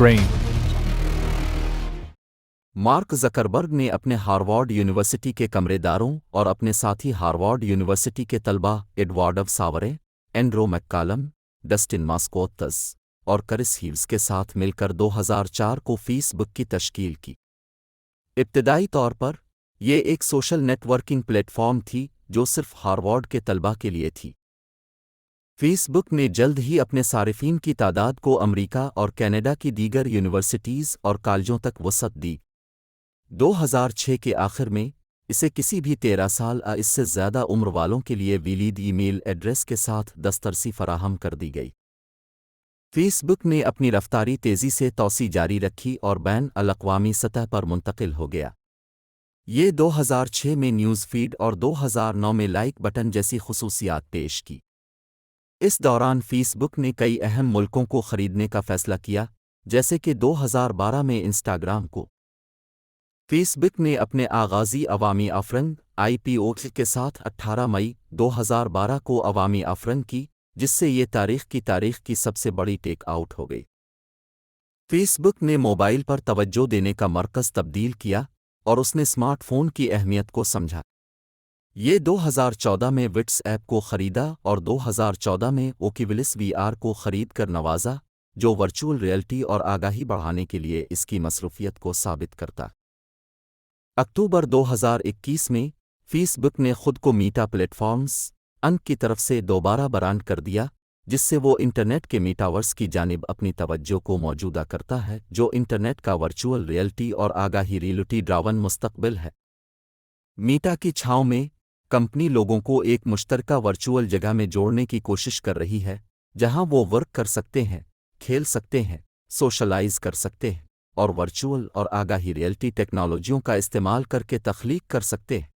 brain, mark Zuckerberg نے اپنے Harvard university کے کمرے داروں اور اپنے ساتھی ہارورڈ یونیورسٹی کے طلباء ایڈوارڈ ساورے، اینڈرو میککالم، ڈسٹن ماسکوتس اور کرس ہیوز کے ساتھ مل کر 2004 کو فیس بک کی تشکیل کی۔ ابتدائی طور پر یہ ایک social networking platform تھی جو صرف ہارورڈ کے طلباء کے لیے تھی۔ فیس بک نے جلد ہی اپنے صارفین کی تعداد کو امریکہ اور کینیڈا کی دیگر یونیورسٹیز اور کالجوں تک وسعت دی۔ 2006 کے آخر میں اسے کسی بھی 13 سال یا اس سے زیادہ عمر والوں کے لیے ویلید ای میل ایڈریس کے ساتھ دسترسی فراہم کر دی گئی۔ فیس بک نے اپنی رفتاری تیزی سے توسیع جاری رکھی اور بین الاقوامی سطح پر منتقل ہو گیا۔ یہ 2006 میں نیوز فیڈ اور 2009 میں لائک بٹن جیسی خصوصیات پیش کی۔ اس دوران فیس بک نے کئی اہم ملکوں کو خریدنے کا فیصلہ کیا، جیسے کہ 2012 میں انسٹاگرام کو۔ فیس بک نے اپنے آغازی عوامی آفرنگ IPO کے ساتھ 18 مئی 2012 کو عوامی آفرنگ کی، جس سے یہ تاریخ کی سب سے بڑی ٹیک آؤٹ ہو گئی۔ فیس بک نے موبائل پر توجہ دینے کا مرکز تبدیل کیا اور اس نے اسمارٹ فون کی اہمیت کو سمجھا۔ یہ 2014 میں وٹس ایپ کو خریدا اور 2014 میں اوکیولس VR کو خرید کر نوازا، جو ورچوئل ریئلٹی اور آگاہی بڑھانے کے لیے اس کی مصروفیت کو ثابت کرتا۔ اکتوبر 2021 میں فیس بک نے خود کو میٹا پلیٹ فارمز کی طرف سے دوبارہ برانڈ کر دیا، جس سے وہ انٹرنیٹ کے میٹاورس کی جانب اپنی توجہ کو موجودہ کرتا ہے، جو انٹرنیٹ کا ورچوئل ریئلٹی اور آگاہی ریئلٹی ڈراون مستقبل ہے۔ میٹا کی چھاؤں میں کمپنی لوگوں کو ایک مشترکہ ورچوئل جگہ میں جوڑنے کی کوشش کر رہی ہے، جہاں وہ ورک کر سکتے ہیں، کھیل سکتے ہیں، سوشلائز کر سکتے ہیں اور ورچوئل اور آگاہی ریئلٹی ٹیکنالوجیوں کا استعمال کر کے تخلیق کر سکتے ہیں۔